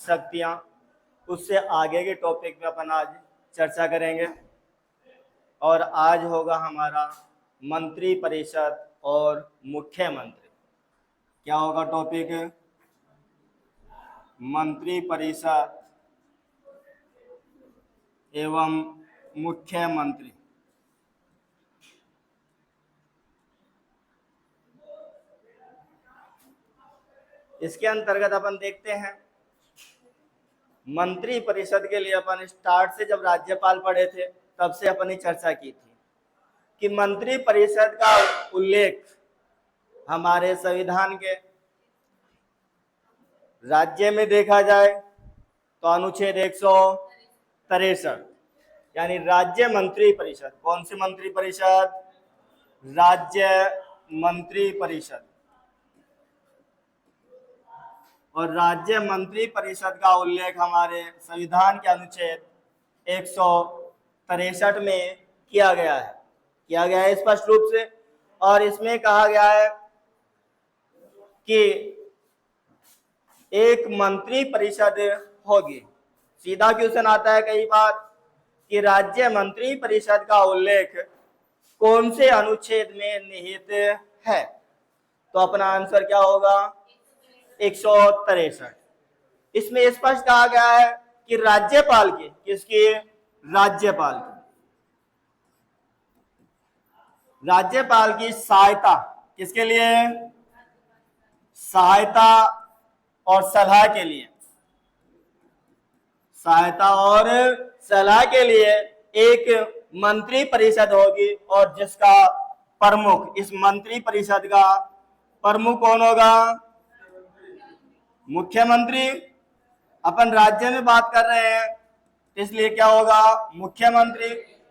शक्तियां, उससे आगे के टॉपिक पे अपन आज चर्चा करेंगे। और आज होगा हमारा मंत्री परिषद और मुख्यमंत्री। क्या होगा टॉपिक? मंत्री परिषद एवं मुख्यमंत्री। इसके अंतर्गत अपन देखते हैं, मंत्री परिषद के लिए अपन स्टार्ट से जब राज्यपाल पढ़े थे तब से अपन ने चर्चा की थी कि मंत्री परिषद का उल्लेख हमारे संविधान के राज्य में देखा जाए तो अनुच्छेद 163, यानी राज्य मंत्री परिषद। कौन सी मंत्री परिषद? राज्य मंत्री परिषद। और राज्य मंत्री परिषद का उल्लेख हमारे संविधान के अनुच्छेद 163 में किया गया है स्पष्ट रूप से। और इसमें कहा गया है कि एक मंत्री परिषद होगी। सीधा क्वेश्चन आता है कई बार कि राज्य मंत्री परिषद का उल्लेख कौन से अनुच्छेद में निहित है? तो अपना आंसर क्या होगा? 163। इसमें स्पष्ट कहा गया है कि राज्यपाल की, किसकी? राज्यपाल की, राज्यपाल की सहायता, किसके लिए? सहायता और सलाह के लिए, सहायता और सलाह के लिए एक मंत्री परिषद होगी। और जिसका प्रमुख, इस मंत्री परिषद का प्रमुख कौन होगा? मुख्यमंत्री। अपन राज्य में बात कर रहे हैं इसलिए क्या होगा? मुख्यमंत्री।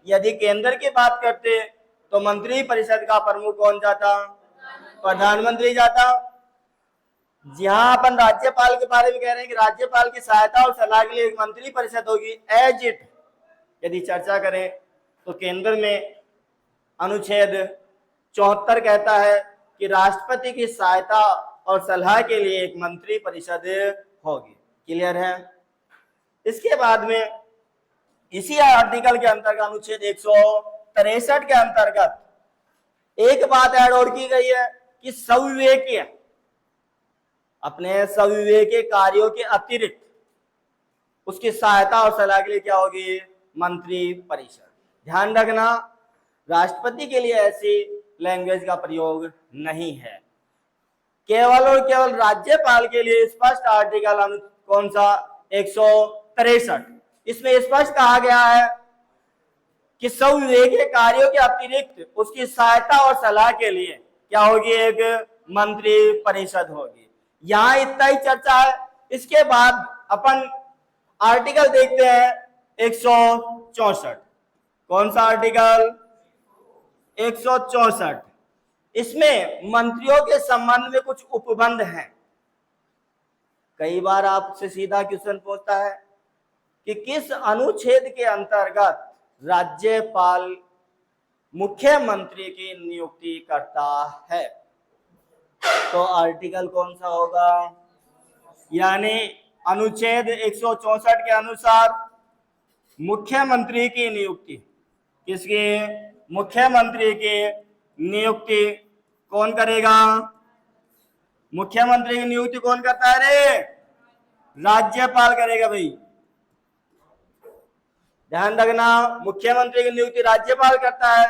यदि केंद्र की बात करते तो मंत्री परिषद का प्रमुख कौन जाता? प्रधानमंत्री जाता। जहां अपन राज्यपाल के बारे में कह रहे हैं कि राज्यपाल की सहायता और सलाह के लिए एक मंत्री परिषद होगी, एज इट यदि चर्चा करें तो केंद्र में अनुच्छेद 74 कहता है कि राष्ट्रपति की सहायता और सलाह के लिए एक मंत्री परिषद होगी। क्लियर है? इसके बाद में इसी आर्टिकल के अंतर्गत अनुच्छेद 163 के अंतर्गत एक बात ऐड और की गई है कि सविवेकीय, अपने सविवेकीय कार्यों के अतिरिक्त उसकी सहायता और सलाह के लिए क्या होगी? मंत्री परिषद। ध्यान रखना, राष्ट्रपति के लिए ऐसी लैंग्वेज का प्रयोग नहीं है, केवल और केवल राज्यपाल के लिए स्पष्ट आर्टिकल कौन सा? 163। इसमें स्पष्ट कहा गया है कि सविवेकीय कार्यों के अतिरिक्त उसकी सहायता और सलाह के लिए क्या होगी? एक मंत्री परिषद होगी। यहां इतना ही चर्चा है। इसके बाद अपन आर्टिकल देखते हैं 164। कौन सा आर्टिकल? 164। इसमें मंत्रियों के संबंध में कुछ उपबंध हैं। कई बार आपसे सीधा क्वेश्चन पूछता है कि किस अनुच्छेद के अंतर्गत राज्यपाल मुख्यमंत्री की नियुक्ति करता है? तो आर्टिकल कौन सा होगा? यानी अनुच्छेद 164 के अनुसार मुख्यमंत्री की नियुक्ति, किसकी? मुख्यमंत्री की नियुक्ति कौन करेगा? मुख्यमंत्री की नियुक्ति कौन करता है रे? राज्यपाल करेगा भाई। ध्यान रखना, मुख्यमंत्री की नियुक्ति राज्यपाल करता है,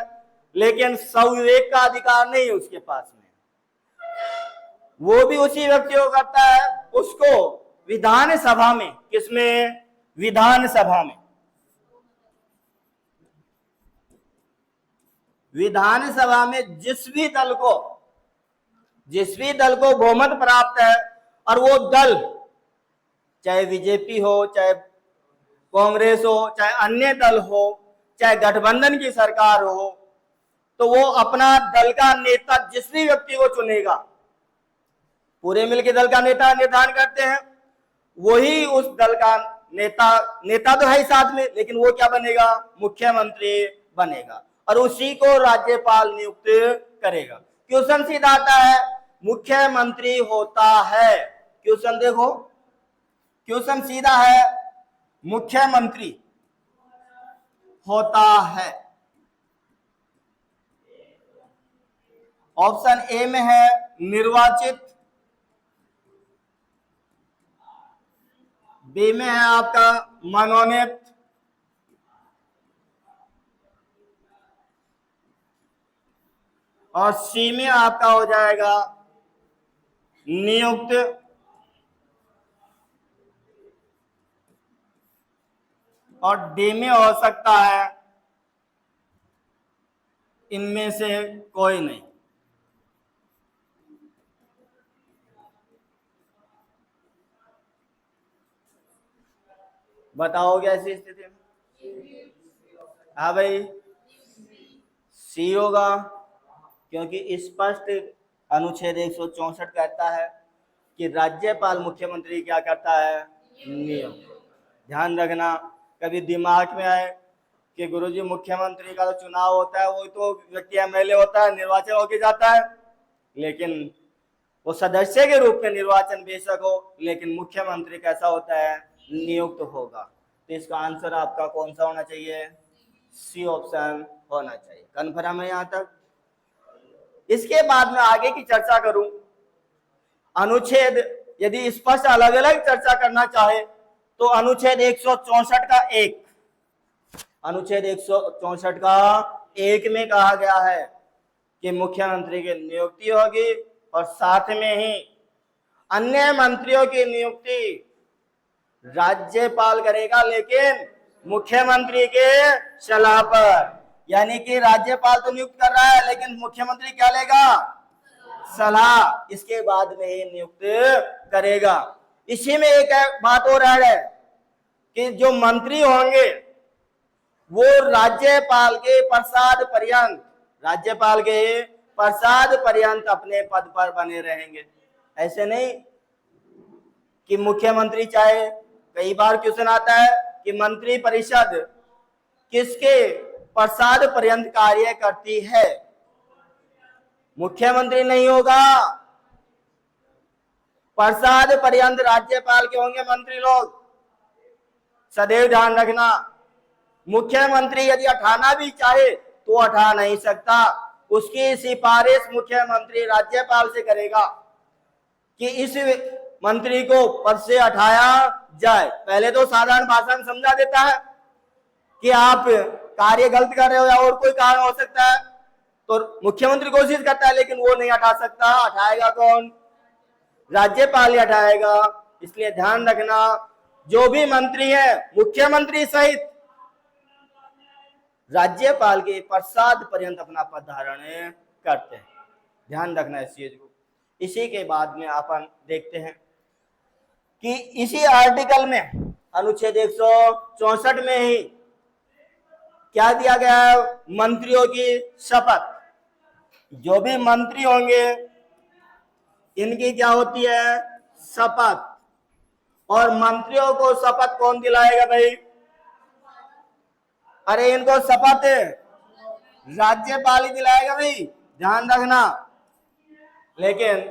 लेकिन सविवेक का अधिकार नहीं उसके पास में। वो भी उसी व्यक्ति को करता है, उसको विधानसभा में, किसमें? विधानसभा में, विधानसभा में जिस भी दल को बहुमत प्राप्त है और वो दल चाहे बीजेपी हो, चाहे कांग्रेस हो, चाहे अन्य दल हो, चाहे गठबंधन की सरकार हो, तो वो अपना दल का नेता जिस भी व्यक्ति को चुनेगा, पूरे मिलकर दल का नेता निर्धारण करते हैं, वही उस दल का नेता तो है ही साथ में, लेकिन वो क्या बनेगा? मुख्यमंत्री बनेगा और उसी को राज्यपाल नियुक्त करेगा। क्वेश्चन सीधा आता है, मुख्यमंत्री होता है, क्वेश्चन देखो, क्वेश्चन सीधा है, मुख्यमंत्री होता है। ऑप्शन ए में है निर्वाचित, बी में है आपका मनोनीत, और सी में आपका हो जाएगा नियुक्त, और डी में हो सकता है इनमें से कोई नहीं। बताओगे ऐसी स्थिति में? हाँ भाई, सी होगा, क्योंकि स्पष्ट अनुच्छेद 164 कहता है कि राज्यपाल मुख्यमंत्री क्या करता है, नियम। ध्यान रखना, कभी दिमाग में आए कि गुरुजी मुख्यमंत्री का तो चुनाव होता है, वो तो व्यक्ति एमएलए होता है, निर्वाचन होके जाता है, लेकिन वो सदस्य के रूप में निर्वाचन बेशक हो, लेकिन मुख्यमंत्री कैसा होता है, नियुक्त होगा। तो इसका आंसर आपका कौन सा होना चाहिए, सी ऑप्शन होना चाहिए। कन्फर्म है यहां तक? इसके बाद में आगे की चर्चा करूं, अनुच्छेद यदि स्पष्ट अलग अलग चर्चा करना चाहे तो अनुच्छेद 164 का एक, अनुच्छेद 164 का एक में कहा गया है कि मुख्यमंत्री की नियुक्ति होगी और साथ में ही अन्य मंत्रियों की नियुक्ति राज्यपाल करेगा, लेकिन मुख्यमंत्री के सलाह पर। यानी कि राज्यपाल तो नियुक्त कर रहा है, लेकिन मुख्यमंत्री क्या लेगा, सलाह, इसके बाद में ही नियुक्त करेगा। इसी में एक बात और है कि जो मंत्री होंगे वो राज्यपाल के प्रसाद पर्यंत, राज्यपाल के प्रसाद पर्यंत अपने पद पर बने रहेंगे। ऐसे नहीं कि मुख्यमंत्री चाहे, कई बार क्वेश्चन आता है कि मंत्री परिषद किसके प्रसाद पर्यंत कार्य करती है, मुख्यमंत्री नहीं होगा, प्रसाद पर्यंत राज्यपाल के होंगे मंत्री लोग। सदैव ध्यान रखना, मुख्यमंत्री यदि हटाना भी चाहे तो हटा नहीं सकता, उसकी सिफारिश मुख्यमंत्री राज्यपाल से करेगा कि इस मंत्री को पद से हटाया जाए। पहले तो साधारण भाषा में समझा देता है कि आप कार्य गलत कर रहे हो या और कोई कारण हो सकता है, तो मुख्यमंत्री कोशिश करता है, लेकिन वो नहीं हटा सकता। हटाएगा कौन, राज्यपाल ही हटाएगा। इसलिए ध्यान रखना, जो भी मंत्री है मुख्यमंत्री सहित राज्यपाल के प्रसाद पर्यंत अपना पद धारण करते हैं। ध्यान रखना इस चीज को। इसी के बाद में अपन देखते हैं कि इसी आर्टिकल में अनुच्छेद 164 में ही क्या दिया गया है, मंत्रियों की शपथ। जो भी मंत्री होंगे इनकी क्या होती है, शपथ। और मंत्रियों को शपथ कौन दिलाएगा भाई, अरे इनको शपथ राज्यपाल ही दिलाएगा भाई, ध्यान रखना। लेकिन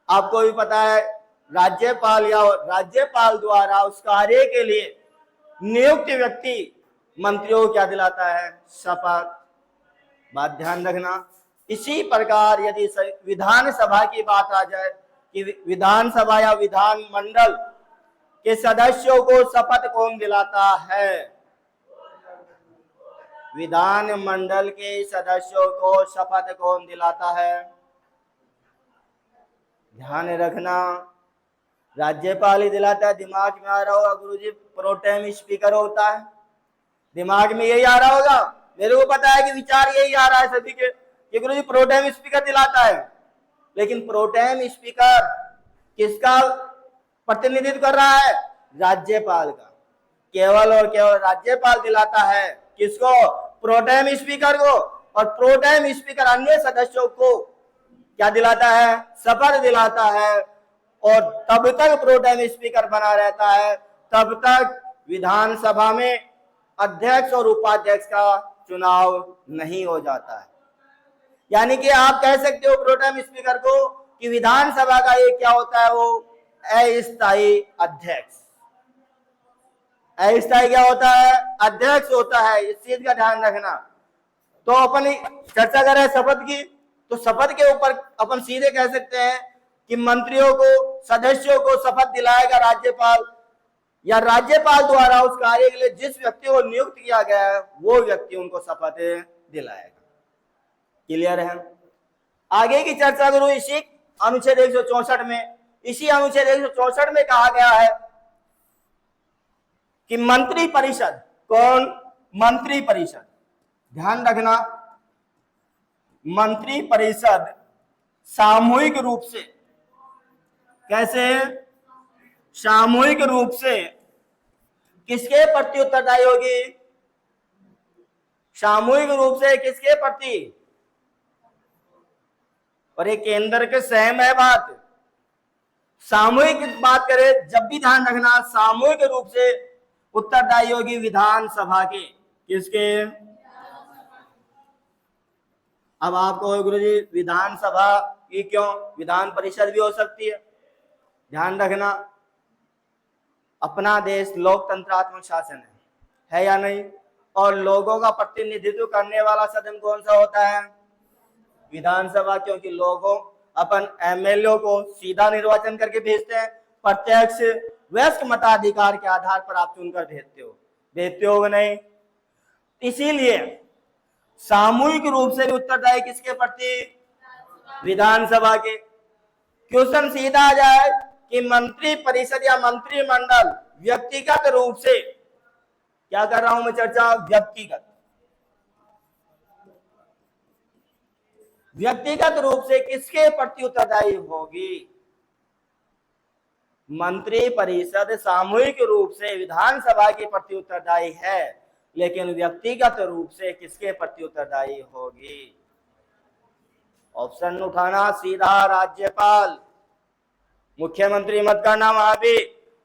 आपको भी पता है राज्यपाल या राज्यपाल द्वारा उस कार्य के लिए नियुक्त व्यक्ति मंत्रियों को क्या दिलाता है, शपथ। बात ध्यान रखना। इसी प्रकार यदि विधानसभा की बात आ जाए कि विधानसभा या विधान मंडल के सदस्यों को शपथ कौन दिलाता है, विधान मंडल के सदस्यों को शपथ कौन दिलाता है, ध्यान रखना, राज्यपाल ही दिलाता है। दिमाग में आ रहा होगा गुरुजी प्रोटेम स्पीकर होता है, दिमाग में यही आ रहा होगा, मेरे को पता है कि विचार यही आ रहा है सभी के, ये गुरुजी प्रोटेम स्पीकर दिलाता है। लेकिन प्रोटेम स्पीकर किसका प्रतिनिधित्व कर रहा है, राज्यपाल का। केवल और केवल राज्यपाल दिलाता है, किसको, प्रोटेम स्पीकर को। और प्रोटेम स्पीकर अन्य सदस्यों को क्या दिलाता है, शपथ दिलाता है। और तब तक प्रोटेम स्पीकर बना रहता है, तब तक विधानसभा में अध्यक्ष और उपाध्यक्ष का चुनाव नहीं हो जाता है। यानी कि आप कह सकते हो प्रोटेम स्पीकर को कि विधानसभा का ये क्या होता है, वो अस्थायी अध्यक्ष। अस्थायी क्या होता है? अध्यक्ष होता है, इस चीज का ध्यान रखना। तो अपन चर्चा करें शपथ की, तो शपथ के ऊपर अपन सीधे कह सकते हैं कि मंत्रियों को, सदस्यों को शपथ दिलाएगा राज्यपाल, या राज्यपाल द्वारा उस कार्य के लिए जिस व्यक्ति को नियुक्त किया गया है वो व्यक्ति उनको शपथ दिलाएगा। क्लियर है? आगे की चर्चा करूं इसी अनुच्छेद 164 में। इसी अनुच्छेद 164 में कहा गया है कि मंत्री परिषद, कौन? मंत्री परिषद, ध्यान रखना, मंत्री परिषद सामूहिक रूप से, कैसे? सामूहिक रूप से किसके प्रति उत्तरदायी होगी? सामूहिक रूप से किसके प्रति? और ये केंद्र के सहम है बात। सामूहिक बात करें जब भी ध्यान रखना, सामूहिक रूप से उत्तरदायी होगी विधानसभा के। किसके? अब आपको गुरुजी विधानसभा की क्यों? विधान परिषद भी हो सकती है। ध्यान रखना, अपना देश लोकतंत्रात्मक शासन है या नहीं? और लोगों का प्रतिनिधित्व करने वाला सदन कौन सा होता है? विधानसभा, क्योंकि लोगों अपन एमएलए को सीधा निर्वाचन करके भेजते हैं, प्रत्यक्ष वयस्क मताधिकार के आधार पर आप चुनकर भेजते हो नहीं? इसीलिए सामूहिक रूप से भी उत्तरदायी किसके प्रति? विधानसभा के। क्वेश्चन सीधा आ जाए कि मंत्री परिषद या मंत्रिमंडल व्यक्तिगत रूप से, क्या कर रहा हूं मैं चर्चा? व्यक्तिगत रूप से किसके प्रति उत्तरदायी होगी? मंत्री परिषद सामूहिक रूप से विधानसभा के प्रति उत्तरदायी है, लेकिन व्यक्तिगत रूप से किसके प्रति उत्तरदायी होगी? ऑप्शन उठाना सीधा, राज्यपाल। मुख्यमंत्री मत करना, वहां भी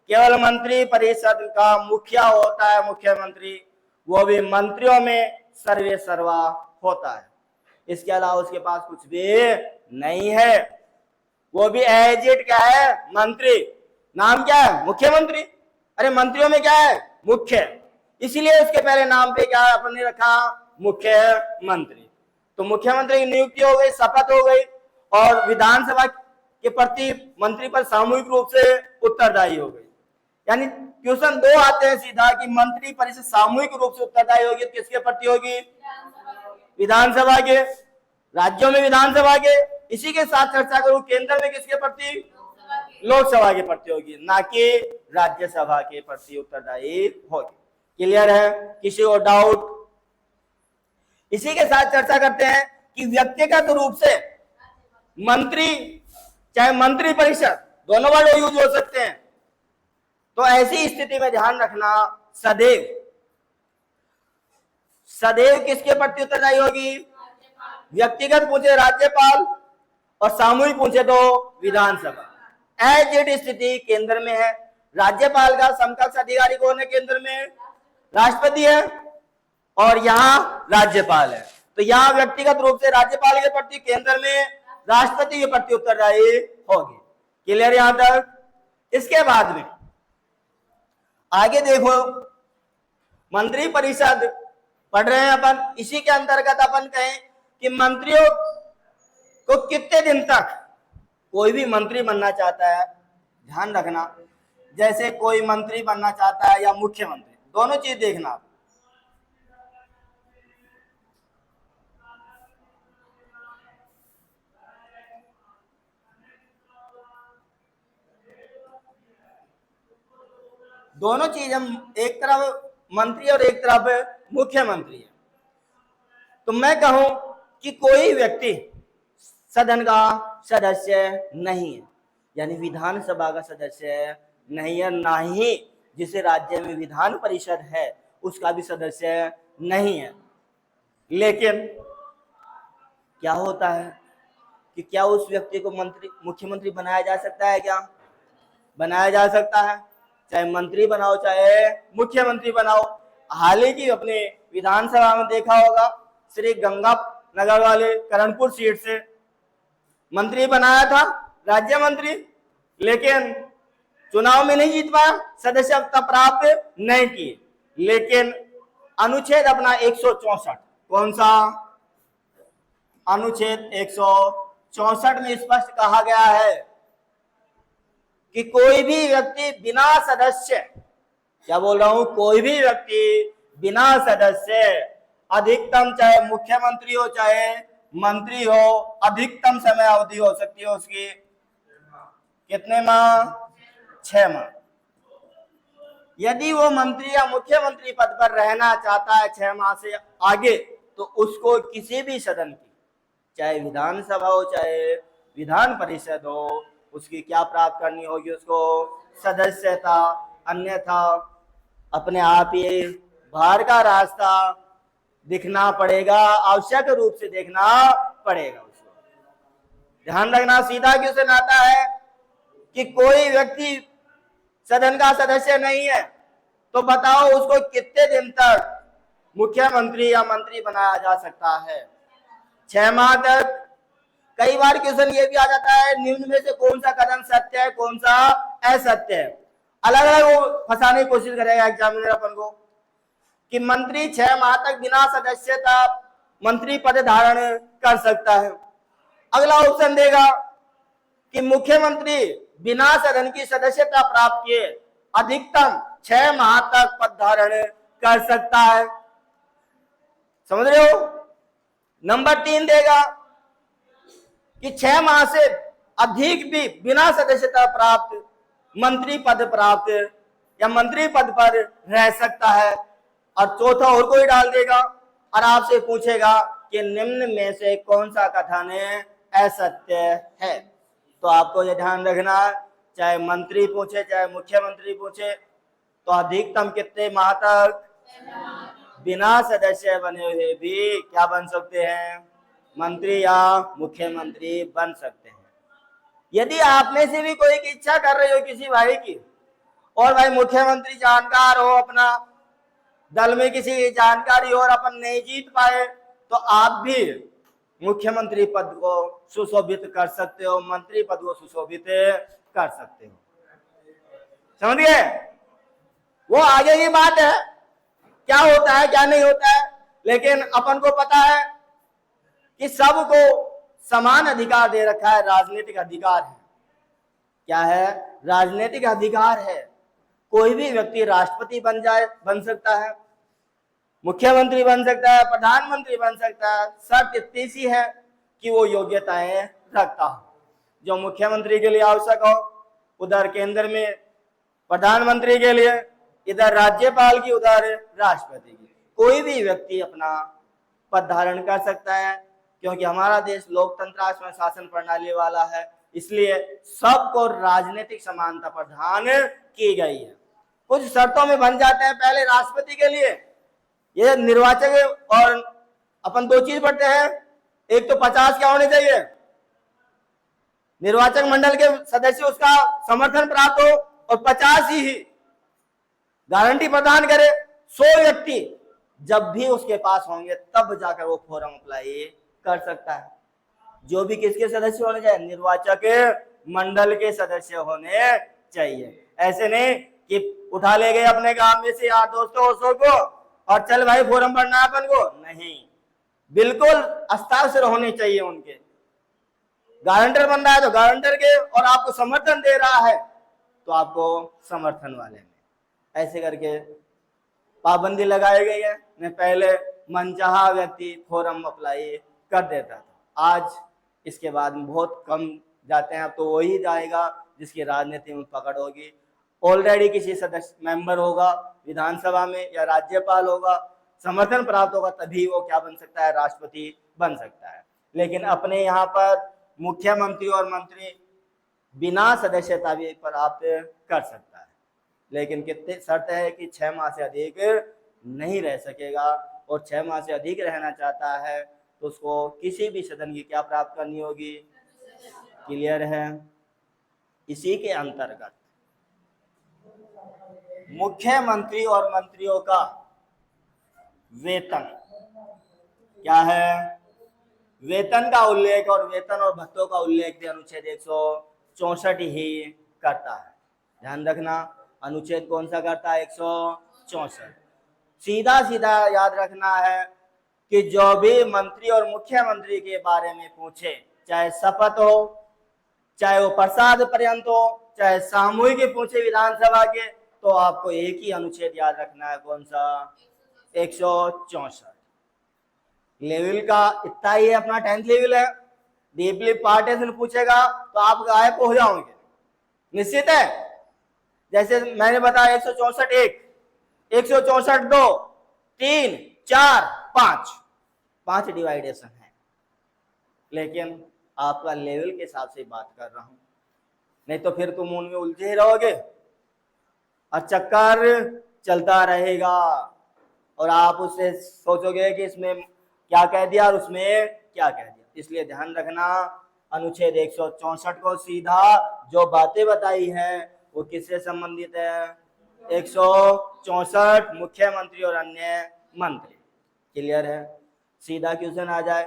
केवल मंत्री परिषद का मुखिया होता है मुख्यमंत्री, वो भी मंत्रियों में सर्वे सर्वा होता है। इसके अलावा उसके पास कुछ भी नहीं है। वो भी एजेड क्या है? मंत्री। नाम क्या है? मुख्यमंत्री। अरे मंत्रियों में क्या है? मुख्य। इसीलिए उसके पहले नाम पे क्या है अपन ने रखा? मुख्यमंत्री। तो मुख्यमंत्री की नियुक्ति हो गई, शपथ हो गई, और विधानसभा के प्रति मंत्री पर सामूहिक रूप से उत्तरदायी हो गई। यानी क्वेश्चन दो आते हैं सीधा कि मंत्री परिषद सामूहिक रूप से उत्तरदायी होगी, किसके प्रति होगी? विधानसभा के। राज्यों में विधानसभा के। इसी के साथ चर्चा करूं, केंद्र में किसके प्रति? लोकसभा के प्रति होगी, ना कि राज्यसभा के प्रति उत्तरदायी होगी। क्लियर है? किसी को डाउट? इसी के साथ चर्चा करते हैं कि व्यक्तिगत रूप से मंत्री, चाहे मंत्री परिषद, दोनों वर्ड यूज हो सकते हैं। तो ऐसी स्थिति में ध्यान रखना, सदैव किसके प्रति उत्तरदायी होगी? व्यक्तिगत पूछे राज्यपाल, और सामूहिक पूछे तो विधानसभा। एजेड स्थिति केंद्र में है। राज्यपाल का समकक्ष अधिकारी कौन है केंद्र में? राष्ट्रपति है, और यहाँ राज्यपाल है। तो यहाँ व्यक्तिगत रूप से राज्यपाल के प्रति, केंद्र में राष्ट्रपति के प्रति उत्तरदायी होगी। क्लियर यहां तक? इसके बाद में आगे देखो, मंत्री परिषद पढ़ रहे हैं अपन। इसी के अंतर्गत अपन कहें कि मंत्रियों को कितने दिन तक कोई भी मंत्री बनना चाहता है, ध्यान रखना, जैसे कोई मंत्री बनना चाहता है या मुख्यमंत्री, दोनों चीज देखना। दोनों चीज हम, एक तरफ मंत्री और एक तरफ मुख्यमंत्री है। तो मैं कहूं कि कोई व्यक्ति सदन का सदस्य नहीं है, यानी विधानसभा का सदस्य नहीं है, ना ही जिसे राज्य में विधान परिषद है उसका भी सदस्य नहीं है। लेकिन क्या होता है कि क्या उस व्यक्ति को मुख्यमंत्री बनाया जा सकता है? क्या बनाया जा सकता है? चाहे मंत्री बनाओ चाहे मुख्यमंत्री बनाओ। हाल ही की अपने विधानसभा में देखा होगा, श्री गंगानगर वाले करणपुर सीट से मंत्री बनाया था, राज्य मंत्री, लेकिन चुनाव में नहीं जीत पाया, सदस्यता प्राप्त नहीं की, लेकिन अनुच्छेद अपना 164, कौन सा अनुच्छेद 164 में स्पष्ट कहा गया है कि कोई भी व्यक्ति बिना सदस्य, क्या बोल रहा हूं, कोई भी व्यक्ति बिना सदस्य अधिकतम, चाहे मुख्यमंत्री हो चाहे मंत्री हो, अधिकतम समय अवधि हो सकती है उसकी कितने माह, 6 माह। यदि वो मंत्री या मुख्यमंत्री पद पर रहना चाहता है 6 माह से आगे, तो उसको किसी भी सदन की, चाहे विधानसभा हो चाहे विधान परिषद हो, उसकी क्या प्राप्त करनी होगी, उसको सदस्यता, अन्यथा अपने आप ही बाहर का रास्ता दिखना पड़ेगा, आवश्यक रूप से देखना पड़ेगा उसको। ध्यान रखना, सीधा क्यों से नाता है कि कोई व्यक्ति सदन का सदस्य नहीं है तो बताओ उसको कितने दिन तक मुख्यमंत्री या मंत्री बनाया जा सकता है, 6 माह तक। कई बार क्वेश्चन ये भी आ जाता है, निम्न में से कौन सा कथन सत्य है, कौन सा असत्य है, अलग अलग वो फंसाने की कोशिश करेगा एग्जामिनर अपन को कि मंत्री 6 माह तक बिना सदस्यता मंत्री पद धारण कर सकता है। अगला ऑप्शन देगा कि मुख्यमंत्री बिना सदन की सदस्यता प्राप्त किए अधिकतम 6 माह तक पद धारण कर सकता है, समझ रहे हो। नंबर 3 देगा कि 6 माह से अधिक भी बिना सदस्यता प्राप्त मंत्री पद प्राप्त या मंत्री पद पर रह सकता है। और चौथा और कोई डाल देगा और आपसे पूछेगा कि निम्न में से कौन सा कथन असत्य है। तो आपको ये ध्यान रखना, चाहे मंत्री पूछे चाहे मुख्यमंत्री पूछे, तो अधिकतम कितने माह तक बिना सदस्य बने हुए भी क्या बन सकते हैं, मंत्री या मुख्यमंत्री बन सकते हैं। यदि आप में से भी कोई की इच्छा कर रही हो किसी भाई की, और भाई मुख्यमंत्री जानकार हो, अपना दल में किसी की जानकारी हो और अपन नहीं जीत पाए, तो आप भी मुख्यमंत्री पद को सुशोभित कर सकते हो, मंत्री पद को सुशोभित कर सकते हो, समझ गए। वो आगे की बात है, क्या होता है क्या नहीं होता है, लेकिन अपन को पता है कि सबको समान अधिकार दे रखा है, राजनीतिक अधिकार है। क्या है, राजनीतिक अधिकार है। कोई भी व्यक्ति राष्ट्रपति बन सकता है, मुख्यमंत्री बन सकता है, प्रधानमंत्री बन सकता है, शर्त इतनी सी है कि वो योग्यताएं रखता हो। जो मुख्यमंत्री के लिए आवश्यक हो, उधर केंद्र में प्रधानमंत्री के लिए, इधर राज्यपाल की, उधर राष्ट्रपति की, कोई भी व्यक्ति अपना पद धारण कर सकता है। क्योंकि हमारा देश लोकतंत्र में शासन प्रणाली वाला है, इसलिए सबको राजनीतिक समानता प्रदान की गई है। कुछ शर्तों में बन जाते हैं। पहले राष्ट्रपति के लिए ये निर्वाचक, और अपन 2 चीज पढ़ते हैं, एक तो 50 क्या होने चाहिए, निर्वाचक मंडल के सदस्य उसका समर्थन प्राप्त हो, और 50 ही गारंटी प्रदान करे। 100 व्यक्ति जब भी उसके पास होंगे तब जाकर वो फॉर्म अप्लाई कर सकता है। जो भी किसके सदस्य होने चाहिए, निर्वाचक मंडल के सदस्य होने चाहिए। ऐसे नहीं कि उठा ले गए अपने गांव में से यार दोस्तों को और चल भाई फॉर्म भरना है अपन को, नहीं, बिल्कुल हस्ताक्षर होने चाहिए उनके। गारंटर बन रहा है तो गारंटर के, और आपको समर्थन दे रहा है तो आपको समर्थन वाले में, ऐसे करके पाबंदी लगाई गई है। नहीं पहले मनचाहा व्यक्ति फॉर्म अप्लाई कर देता था, आज इसके बाद में बहुत कम जाते हैं। अब तो वही जाएगा जिसकी राजनीति में पकड़ होगी, ऑलरेडी किसी सदस्य मेंबर होगा विधानसभा में या राज्यपाल होगा, समर्थन प्राप्त होगा, तभी वो क्या बन सकता है, राष्ट्रपति बन सकता है। लेकिन अपने यहाँ पर मुख्यमंत्री और मंत्री बिना सदस्यता भी प्राप्त कर सकता है, लेकिन कितने शर्त है कि 6 माह से अधिक नहीं रह सकेगा, और 6 माह से अधिक रहना चाहता है तो उसको किसी भी सदन की क्या प्राप्त करनी होगी, क्लियर है। इसी के अंतर्गत मुख्यमंत्री और मंत्रियों का वेतन क्या है, वेतन का उल्लेख और वेतन और भत्तों का उल्लेख भी अनुच्छेद 164 ही करता है। ध्यान रखना, अनुच्छेद कौन सा करता है? 164। सीधा सीधा याद रखना है कि जो भी मंत्री और मुख्यमंत्री के बारे में पूछे, चाहे शपथ हो, चाहे वो प्रसाद पर्यंत हो, चाहे सामूहिक पूछे विधानसभा के, तो आपको एक ही अनुच्छेद याद रखना है। कौन सा? 164। लेवल का इतना ही है, अपना 10th लेवल है। डीपली पार्टीशन पूछेगा तो आप गायब हो जाओगे, निश्चित है। जैसे मैंने बताया 164 1, 164 2, 3, 4, 5 डिवाइडेशन है, लेकिन आपका लेवल के हिसाब से बात कर रहा हूं, नहीं तो फिर तुम उनमें उलझे रहोगे और चक्कर चलता रहेगा और आप उससे सोचोगे कि इसमें क्या कह दिया और उसमें क्या कह दिया। इसलिए ध्यान रखना, अनुच्छेद 164 को सीधा जो बातें बताई है वो किससे संबंधित है? 164 मुख्यमंत्री और अन्य मंत्री। क्लियर है? सीधा क्वेश्चन आ जाए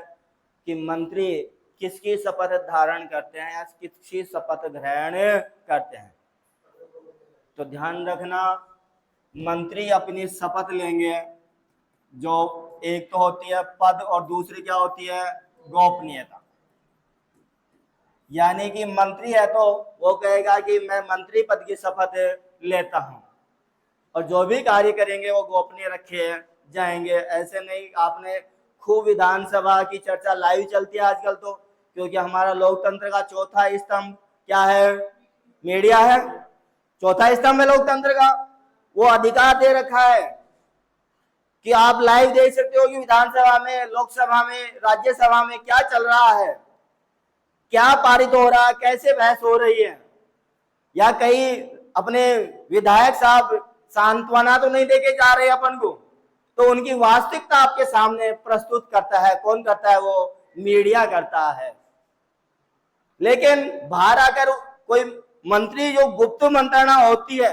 कि मंत्री किसकी शपथ धारण करते हैं या किसकी शपथ ग्रहण करते हैं, तो ध्यान रखना, मंत्री अपनी शपथ लेंगे, जो एक तो होती है पद और दूसरी क्या होती है? गोपनीयता। यानी कि मंत्री है तो वो कहेगा कि मैं मंत्री पद की शपथ लेता हूं, और जो भी कार्य करेंगे वो गोपनीय रखे जाएंगे। ऐसे नहीं, आपने खूब विधानसभा की चर्चा लाइव चलती है आजकल तो, क्योंकि हमारा लोकतंत्र का चौथा स्तंभ क्या है? मीडिया है। चौथा स्तंभ है लोकतंत्र का, वो अधिकार दे रखा है कि आप लाइव देख सकते हो कि विधानसभा में, लोकसभा में, राज्यसभा में क्या चल रहा है, क्या पारित हो रहा है, कैसे बहस हो रही है, या कहीं अपने विधायक साहब सांत्वना तो नहीं देके जा रहे अपन को, तो उनकी वास्तविकता आपके सामने प्रस्तुत करता है। कौन करता है? वो मीडिया करता है। लेकिन बाहर आकर कोई मंत्री जो गुप्त मंत्रणा होती है,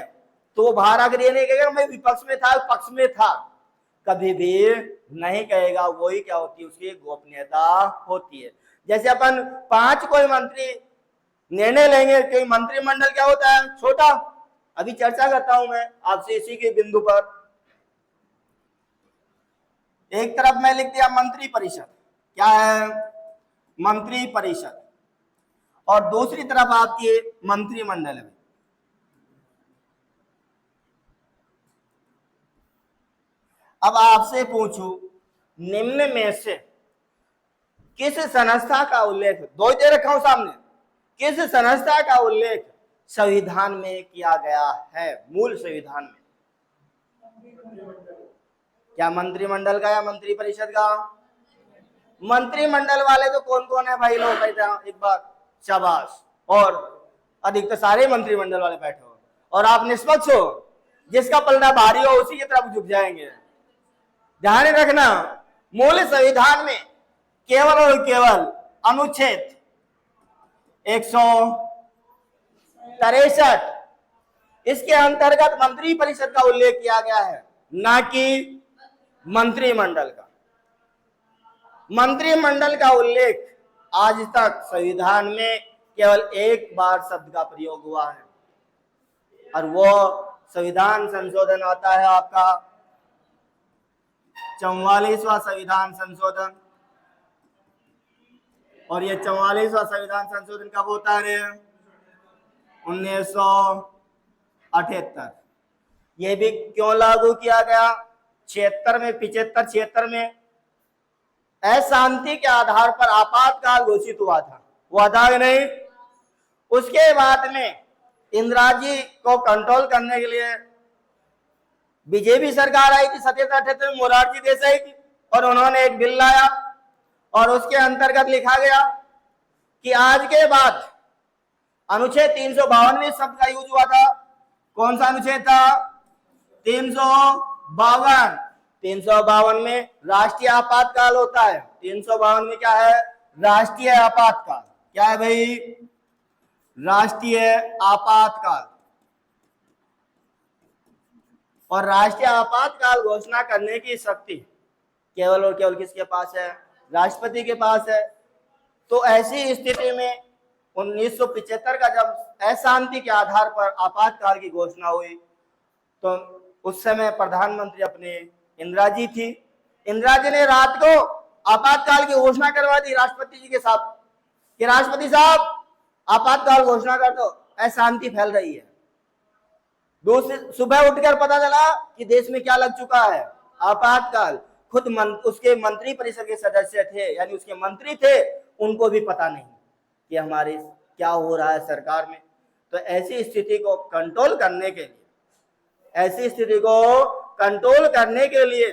तो वो बाहर आकर ये नहीं कहेगा मैं विपक्ष में था, पक्ष में था, कभी भी नहीं कहेगा। वही क्या होती है? उसकी गोपनीयता होती है। जैसे अपन 5 कोई मंत्री निर्णय लेंगे, कोई मंत्रिमंडल क्या होता है? छोटा। अभी चर्चा करता हूं मैं आपसे इसी के बिंदु पर। एक तरफ मैं लिख दिया मंत्री परिषद, क्या है? मंत्री परिषद, और दूसरी तरफ आपकी मंत्रिमंडल है। अब आपसे पूछूं, निम्न में से किस संस्था का उल्लेख, दो ही दे रखा हूं सामने, किस संस्था का उल्लेख संविधान में किया गया है? मूल संविधान में। क्या मंत्रिमंडल का या मंत्री परिषद का? मंत्रिमंडल वाले तो कौन कौन है भाई लोग? एक बार शाबाश। और अधिकतर सारे मंत्रिमंडल वाले बैठे हो और आप निष्पक्ष हो, जिसका पलड़ा भारी हो उसी की तरफ झुक जाएंगे। ध्यान रखना, मूल संविधान में केवल और केवल अनुच्छेद 163 इसके अंतर्गत मंत्री परिषद का उल्लेख किया गया है, ना कि मंत्रिमंडल का। मंत्रिमंडल का उल्लेख आज तक संविधान में केवल एक बार शब्द का प्रयोग हुआ है, और वो संविधान संशोधन आता है आपका 44वां संविधान संशोधन। और ये 44वां संविधान संशोधन कब होता है? 1978। ये भी क्यों लागू किया गया? 76 में, 75 76 में अशांति के आधार पर आपातकाल घोषित हुआ था, हुआ था कि नहीं? उसके बाद में इंदिरा जी को कंट्रोल करने के लिए बीजेपी सरकार आई थी 77-78 में, मोरारजी देसाई की, और उन्होंने एक बिल लाया और उसके अंतर्गत लिखा गया कि आज के बाद अनुच्छेद 352 में शब्द का यूज हुआ था। कौन सा अनुच्छेद था? 352। 352 में राष्ट्रीय आपातकाल होता है। 352 में क्या है? राष्ट्रीय आपातकाल। क्या है भाई? राष्ट्रीय आपातकाल। और राष्ट्रीय आपातकाल घोषणा करने की शक्ति केवल और केवल किसके पास है? राष्ट्रपति के पास है। तो ऐसी स्थिति में 1975 का जब अशांति के आधार पर आपातकाल की घोषणा हुई, तो उस समय प्रधानमंत्री अपने इंदिरा जी थी। इंदिरा जी ने रात को आपातकाल की घोषणा करवा दी राष्ट्रपति जी के साथ कि राष्ट्रपति साहब आपातकाल घोषणा कर दो, अशांति फैल रही है। दूसरी सुबह उठकर पता चला कि देश में क्या लग चुका है, आपातकाल। खुद उसके मंत्री परिषद के सदस्य थे, यानी उसके मंत्री थे, उनको भी पता नहीं कि हमारे क्या हो रहा है सरकार में। तो ऐसी स्थिति को कंट्रोल करने के लिए, ऐसी स्थिति को कंट्रोल करने के लिए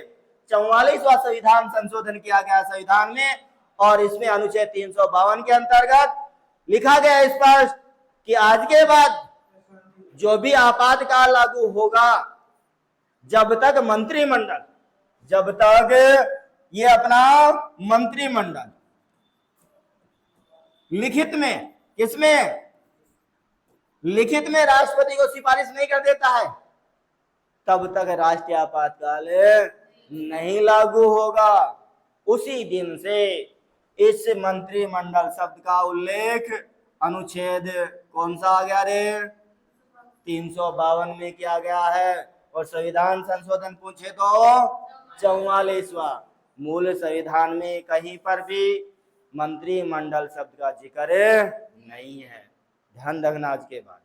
44वां संविधान संशोधन किया गया संविधान में, और इसमें अनुच्छेद 352 के अंतर्गत लिखा गया स्पष्ट कि आज के बाद जो भी आपातकाल लागू होगा, जब तक मंत्रिमंडल, जब तक ये अपना मंत्रिमंडल लिखित में, किसमें, लिखित में राष्ट्रपति को सिफारिश नहीं कर देता है, तब तक राष्ट्रीय आपातकाल नहीं लागू होगा। उसी दिन से इस मंत्रिमंडल शब्द का उल्लेख अनुच्छेद कौन सा आ गया रे, 352 में किया गया है। और संविधान संशोधन पूछे तो 44वां। मूल संविधान में कहीं पर भी मंत्रिमंडल शब्द का जिक्र नहीं है। ध्यान रखना। आज के बाद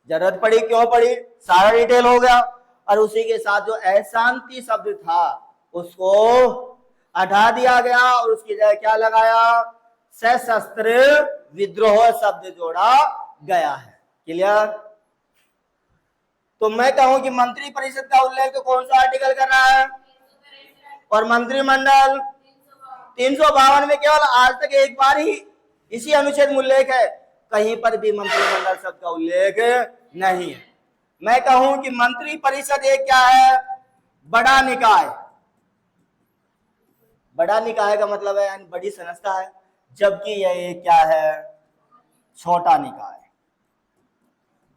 जरूरत पड़ी, क्यों पड़ी, सारा डिटेल हो गया। और उसी के साथ जो अशांति शब्द था उसको हटा दिया गया और उसकी जगह क्या लगाया, सशस्त्र विद्रोह शब्द जोड़ा गया है। क्लियर। तो मैं कहूं कि मंत्री परिषद का उल्लेख तो कौन सा आर्टिकल कर रहा है, और मंत्रिमंडल 352 में केवल आज तक एक बार ही इसी अनुच्छेद में उल्लेख है, कहीं पर भी मंत्रिमंडल शब्द का उल्लेख नहीं है। मैं कहूं कि मंत्री परिषद एक क्या है, बड़ा निकाय। बड़ा निकाय का मतलब है यानी बड़ी संस्था है, जबकि यह एक क्या है, छोटा निकाय।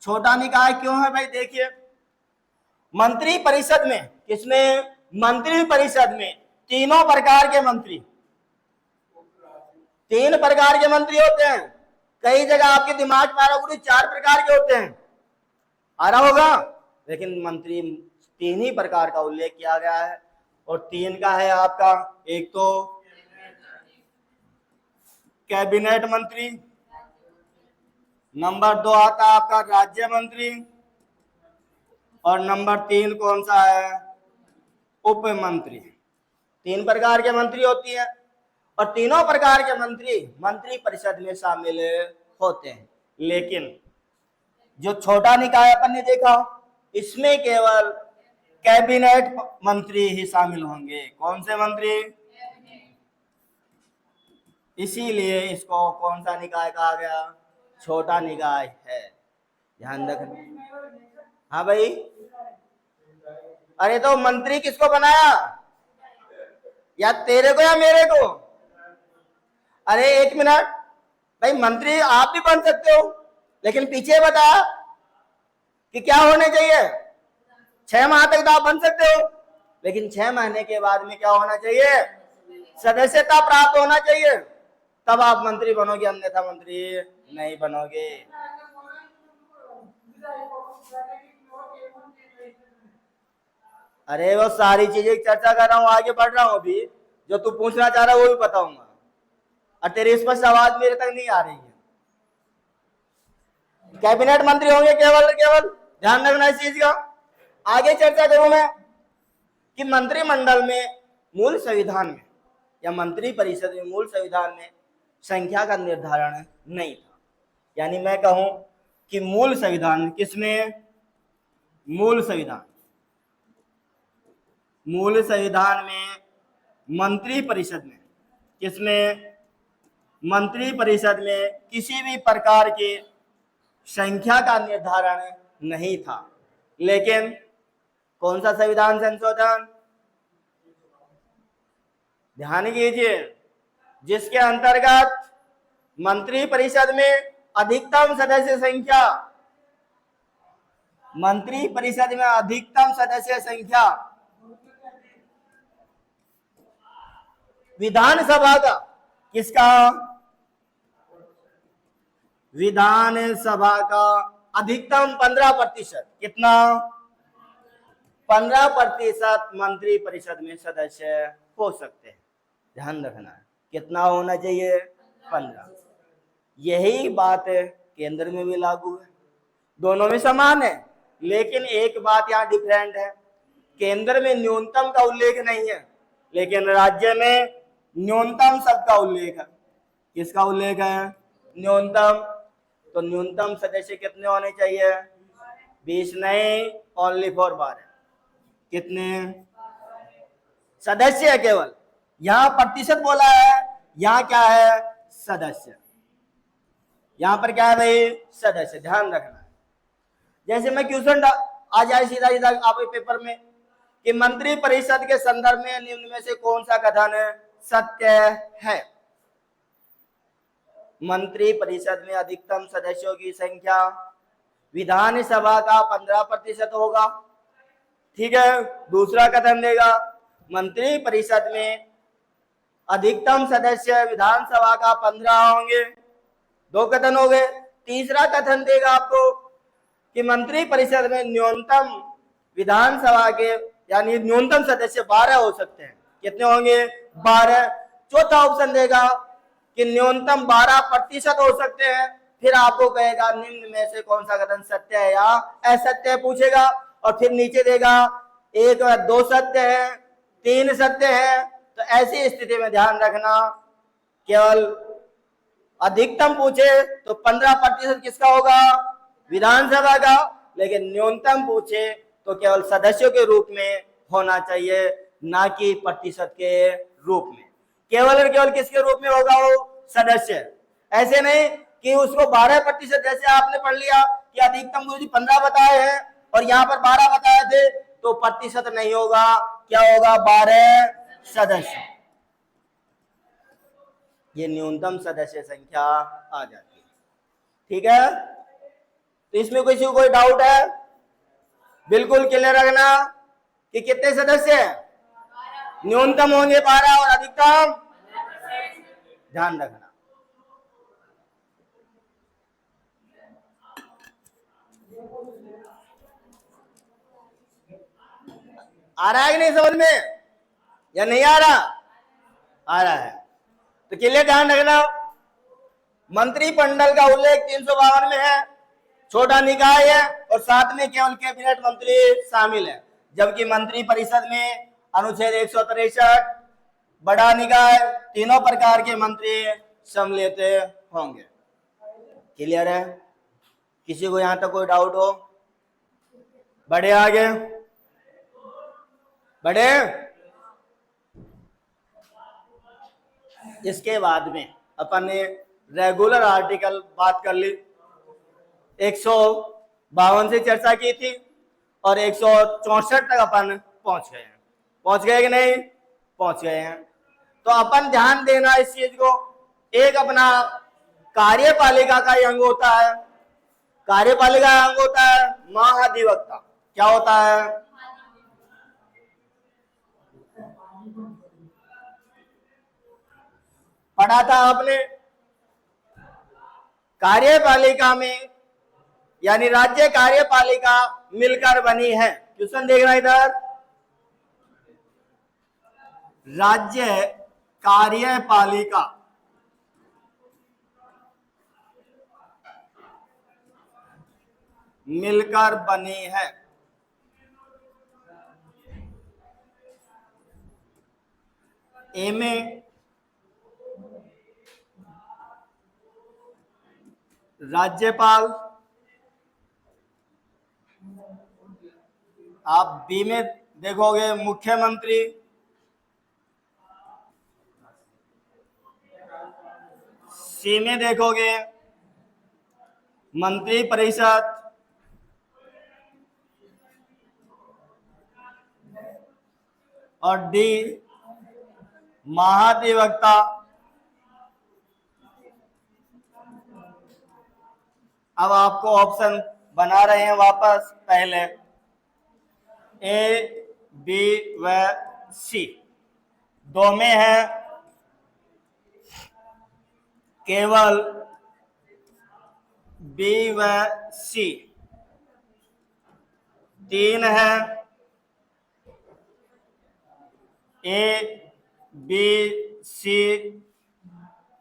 छोटा निकाय क्यों है भाई, देखिए मंत्री परिषद में, किसमें, मंत्री परिषद में तीनों प्रकार के मंत्री, 3 प्रकार के मंत्री होते हैं। कई जगह आपके दिमाग में आ रहा होगा 4 प्रकार के होते हैं, आ रहा होगा, लेकिन मंत्री 3 ही प्रकार का उल्लेख किया गया है। और 3 का है आपका, एक तो कैबिनेट मंत्री, नंबर 2 आता है आपका राज्य मंत्री, और नंबर 3 कौन सा है, उप मंत्री। 3 प्रकार के मंत्री होती है, और तीनों प्रकार के मंत्री मंत्री परिषद में शामिल होते हैं। लेकिन जो छोटा निकाय अपन ने देखा, इसमें केवल कैबिनेट मंत्री ही शामिल होंगे। कौन से मंत्री, इसीलिए इसको कौन सा निकाय कहा गया, छोटा निकाय है। ध्यान रखना। हाँ भाई, अरे तो मंत्री किसको बनाया, या तेरे को या मेरे को, अरे एक मिनट भाई, मंत्री आप भी बन सकते हो, लेकिन पीछे बता कि क्या होने चाहिए, 6 माह तक तो आप बन सकते हो, लेकिन 6 महीने के बाद में क्या होना चाहिए, सदस्यता प्राप्त होना चाहिए, तब आप मंत्री बनोगे, अन्यथा मंत्री नहीं बनोगे। अरे वो सारी चीजें चर्चा कर रहा हूँ, आगे बढ़ रहा हूँ। अभी जो तू पूछना चाह रहा है वो भी बताऊंगा, और तेरी स्पष्ट आवाज मेरे तक नहीं आ रही है। कैबिनेट मंत्री होंगे केवल केवल, ध्यान रखना इस चीज का। आगे चर्चा करूं मैं कि मंत्रिमंडल में मूल संविधान में या मंत्री परिषद में मूल संविधान में संख्या का निर्धारण नहीं था। यानी मैं कहूं कि मूल संविधान किसमें, मूल संविधान में मंत्री परिषद में, किसमें, मंत्री परिषद में किसी भी प्रकार की संख्या का निर्धारण नहीं था। लेकिन कौन सा संविधान संशोधन, ध्यान कीजिए, जिसके अंतर्गत मंत्री परिषद में अधिकतम सदस्य संख्या, मंत्री परिषद में अधिकतम सदस्य संख्या विधानसभा का, किसका, विधानसभा का अधिकतम 15%, कितना? 15% मंत्री परिषद में सदस्य हो सकते हैं। ध्यान रखना है, कितना होना चाहिए? 15। यही बात केंद्र में भी लागू है, दोनों में समान है, लेकिन एक बात यहाँ डिफरेंट है। केंद्र में न्यूनतम का उल्लेख नहीं है, लेकिन राज्य में न्यूनतम शब्द का उल्लेख है। किसका उल्लेख है? न्यूनतम। तो न्यूनतम सदस्य कितने होने चाहिए? 20 नहीं, ओनली फॉर 12। कितने सदस्य है? केवल यहां प्रतिशत बोला है, यहां क्या है? सदस्य। यहां पर क्या है भाई? सदस्य। ध्यान रखना है। जैसे मैं क्वेश्चन आ जाए सीधा सीधा आपके पेपर में कि मंत्री परिषद के संदर्भ में निम्न में से कौन सा कथन सत्य है? मंत्री परिषद में अधिकतम सदस्यों की संख्या विधानसभा का 15% होगा। ठीक है। दूसरा कथन देगा मंत्री परिषद में अधिकतम सदस्य विधानसभा का 15 होंगे। 2 कथन हो गए। तीसरा कथन देगा आपको कि मंत्री परिषद में न्यूनतम विधानसभा के यानी न्यूनतम सदस्य 12 हो सकते हैं। कितने होंगे? 12। चौथा ऑप्शन देगा कि न्यूनतम 12% हो सकते हैं। फिर आपको कहेगा निम्न में से कौन सा कथन सत्य है या असत्य है पूछेगा, और फिर नीचे देगा 1 व 2 सत्य है, 3 सत्य है। तो ऐसी स्थिति में ध्यान रखना, केवल अधिकतम पूछे तो 15% किसका होगा? विधानसभा का, लेकिन न्यूनतम पूछे तो केवल सदस्यों के रूप में होना चाहिए, ना कि प्रतिशत के रूप में। केवल और केवल किसके रूप में होगा? वो सदस्य। ऐसे नहीं कि उसको 12%, जैसे आपने पढ़ लिया कि अधिकतम गुरुजी 15 बताए हैं और यहाँ पर 12 बताए थे, तो प्रतिशत नहीं होगा। क्या होगा? 12 सदस्य। ये न्यूनतम सदस्य संख्या आ जाती है। ठीक है। तो इसमें किसी को कोई डाउट है? बिल्कुल क्लियर रखना कि कितने सदस्य हैं? न्यूनतम होंगे 12 और अधिकतम, ध्यान रखना। आ रहा है कि नहीं समझ में, या नहीं आ रहा? आ रहा है तो क्लियर ध्यान रखना। मंत्रिमंडल का उल्लेख 352 में है, छोटा निकाय है, और साथ में केवल कैबिनेट मंत्री शामिल है। जबकि मंत्री परिषद में अनुच्छेद 163 बड़ा निकाय, तीनों प्रकार के मंत्री सम्मिलित होंगे। क्लियर है? किसी को यहां तक कोई डाउट हो? बढ़े आगे, बढ़े। इसके बाद में अपन ने रेगुलर आर्टिकल बात कर ली, 152 से चर्चा की थी और 164 तक अपन पहुंच गए हैं। पहुंच गए कि नहीं? पहुंच गए हैं। तो अपन ध्यान देना इस चीज को। एक अपना कार्यपालिका का अंग होता है, कार्यपालिका अंग होता है महाधिवक्ता। क्या होता है? पढ़ा था आपने। कार्यपालिका में यानी राज्य कार्यपालिका मिलकर बनी है। क्वेश्चन देखना इधर, राज्य कार्यपालिका मिलकर बनी है। ए में राज्यपाल, आप बी में देखोगे मुख्यमंत्री, सी में देखोगे मंत्री परिषद, और डी महाधिवक्ता। अब आपको ऑप्शन बना रहे हैं वापस पहले, ए बी व सी। 2 में है केवल बी व सी, 3 है ए बी सी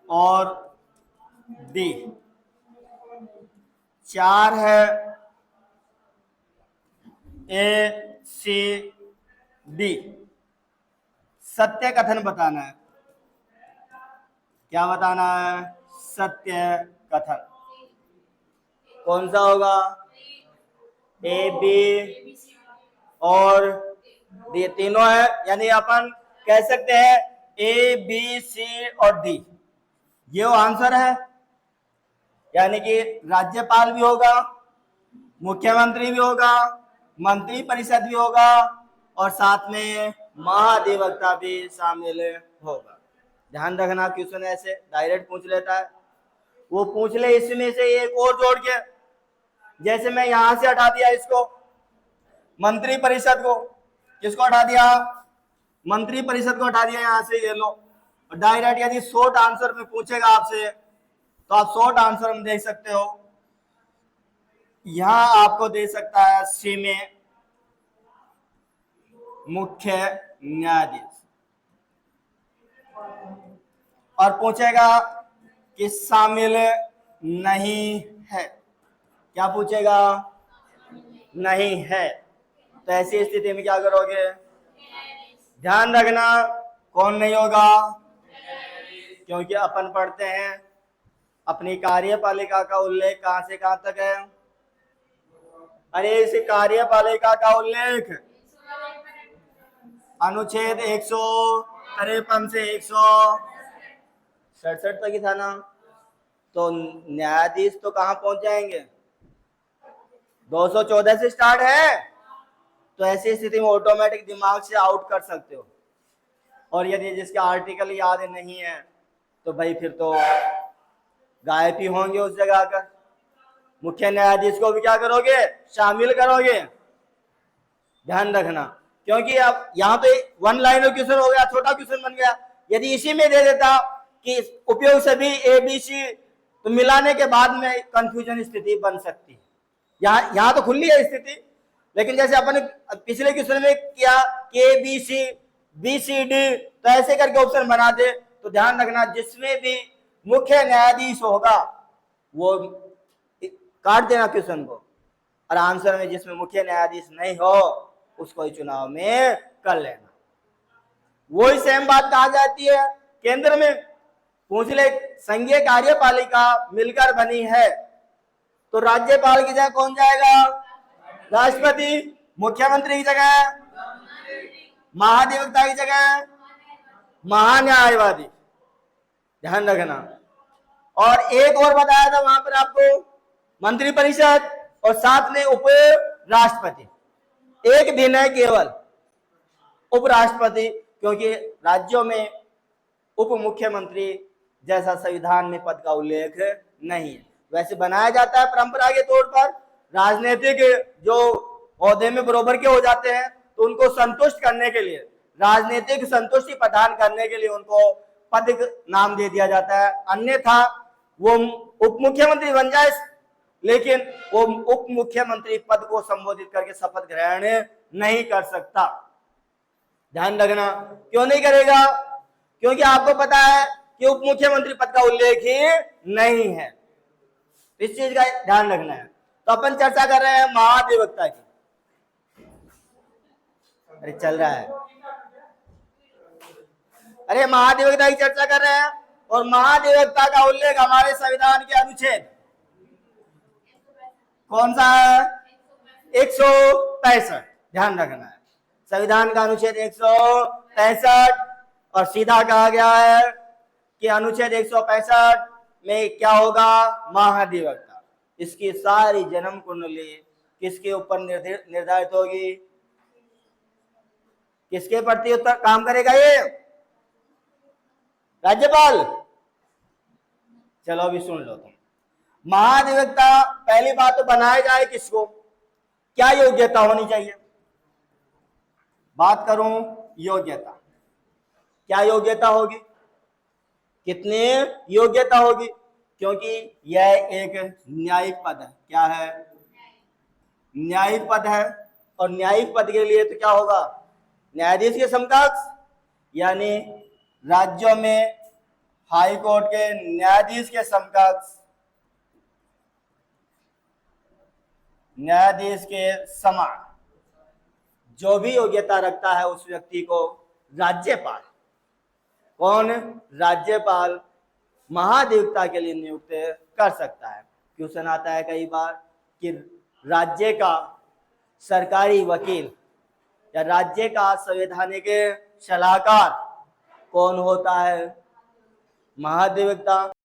और डी, 4 है ए सी डी। सत्य कथन बताना है। क्या बताना है? सत्य कथन। कौन सा होगा? ए बी और डी, तीनों है, यानी अपन कह सकते हैं ए बी सी और डी, ये आंसर है। यानी कि राज्यपाल भी होगा, मुख्यमंत्री भी होगा, मंत्री परिषद भी होगा और साथ में महाधिवक्ता भी शामिल होगा। ध्यान रखना, क्वेश्चन ऐसे डायरेक्ट पूछ लेता है, वो पूछ ले इसमें से एक और जोड़ के। जैसे मैं यहां से हटा दिया इसको, मंत्री परिषद को, किसको हटा दिया? मंत्री परिषद को हटा दिया यहां से, ये लो। और डायरेक्ट यदि शॉर्ट आंसर में पूछेगा आपसे तो आप शॉर्ट आंसर में देख सकते हो। यहां आपको दे सकता है सी में मुख्य न्यायाधीश, और पूछेगा कि शामिल नहीं है। क्या पूछेगा? नहीं है। तो ऐसी स्थिति में क्या करोगे? ध्यान रखना, कौन नहीं होगा? क्योंकि अपन पढ़ते हैं अपनी कार्यपालिका का उल्लेख कहां से कहां तक है? अरे इस कार्यपालिका का उल्लेख अनुच्छेद 153 से 167 तक ही था ना। तो न्यायाधीश तो कहां पहुंच जाएंगे? 214 से स्टार्ट है। तो ऐसी स्थिति में ऑटोमेटिक दिमाग से आउट कर सकते हो। और यदि जिसके आर्टिकल याद नहीं है तो भाई फिर तो गायब ही होंगे उस जगह कर। मुख्य न्यायाधीश को भी क्या करोगे? शामिल करोगे। ध्यान रखना, क्योंकि अब यहाँ पे वन लाइनर क्वेश्चन हो गया, छोटा क्वेश्चन बन गया। यदि इसी में दे देता कि उपयोग सभी ए बी सी, तो मिलाने के बाद में कंफ्यूजन स्थिति बन सकती है। यहाँ तो खुली है स्थिति, लेकिन जैसे अपन पिछले क्वेश्चन में किया के B C B C D, तो ऐसे करके ऑप्शन बना दे। तो ध्यान रखना, जिसमें भी मुख्य न्यायाधीश होगा वो काट देना क्वेश्चन को, और आंसर में जिसमें मुख्य न्यायाधीश नहीं हो उसको ही चुनाव में कर लेना। वही सेम बात कहा जाती है केंद्र में। पूछ ले, संघीय कार्यपालिका मिलकर बनी है तो राज्यपाल की जगह कौन जाएगा? राष्ट्रपति। मुख्यमंत्री की जगह महाधिवक्ता की जगह महान्यायवादी। ध्यान रखना। और एक और बताया था वहां पर आपको, मंत्री परिषद और साथ में उप राष्ट्रपति। एक भिन्न है केवल उपराष्ट्रपति, क्योंकि राज्यों में उप मुख्यमंत्री जैसा संविधान में पद का उल्लेख नहीं है। वैसे बनाया जाता है परंपरा के तौर पर, राजनीतिक जो ओहदे में बराबर के हो जाते हैं तो उनको संतुष्ट करने के लिए, राजनीतिक संतुष्टि प्रदान करने के लिए उनको पद नाम दे दिया जाता है। अन्यथा वो उप मुख्यमंत्री बन जाए लेकिन वो उप मुख्यमंत्री पद को संबोधित करके शपथ ग्रहण नहीं कर सकता। ध्यान रखना, क्यों नहीं करेगा? क्योंकि आपको पता है कि उप मुख्यमंत्री पद का उल्लेख ही नहीं है। इस चीज का ध्यान रखना है। तो अपन चर्चा कर रहे हैं महाधिवक्ता की। अरे चल रहा है, अरे महाधिवक्ता की चर्चा कर रहे हैं, और महाधिवक्ता का उल्लेख हमारे संविधान के अनुच्छेद कौन सा है? 165। ध्यान रखना है, संविधान का अनुच्छेद 165, और सीधा कहा गया है कि अनुच्छेद 165 में क्या होगा? महाधिवक्ता। इसकी सारी जन्म कुंडली किसके ऊपर निर्धारित होगी? किसके प्रति उत्तर काम करेगा ये? राज्यपाल। चलो अभी सुन लो तुम। महाधिवक्ता पहली बात तो बनाया जाए किसको? क्या योग्यता होनी चाहिए? बात करूं योग्यता, क्या योग्यता होगी? कितनी योग्यता होगी? क्योंकि यह एक न्यायिक पद है। क्या है? न्यायिक पद है। और न्यायिक पद के लिए तो क्या होगा? न्यायाधीश के समकक्ष, यानी राज्यों में हाई कोर्ट के न्यायाधीश के समकक्ष, न्यायाधीश के समान जो भी योग्यता रखता है उस व्यक्ति को राज्यपाल, कौन? राज्यपाल महाधिवक्ता के लिए नियुक्त कर सकता है। क्वेश्चन आता है कई बार कि राज्य का सरकारी वकील या राज्य का संवैधानिक सलाहकार कौन होता है? महाधिवक्ता।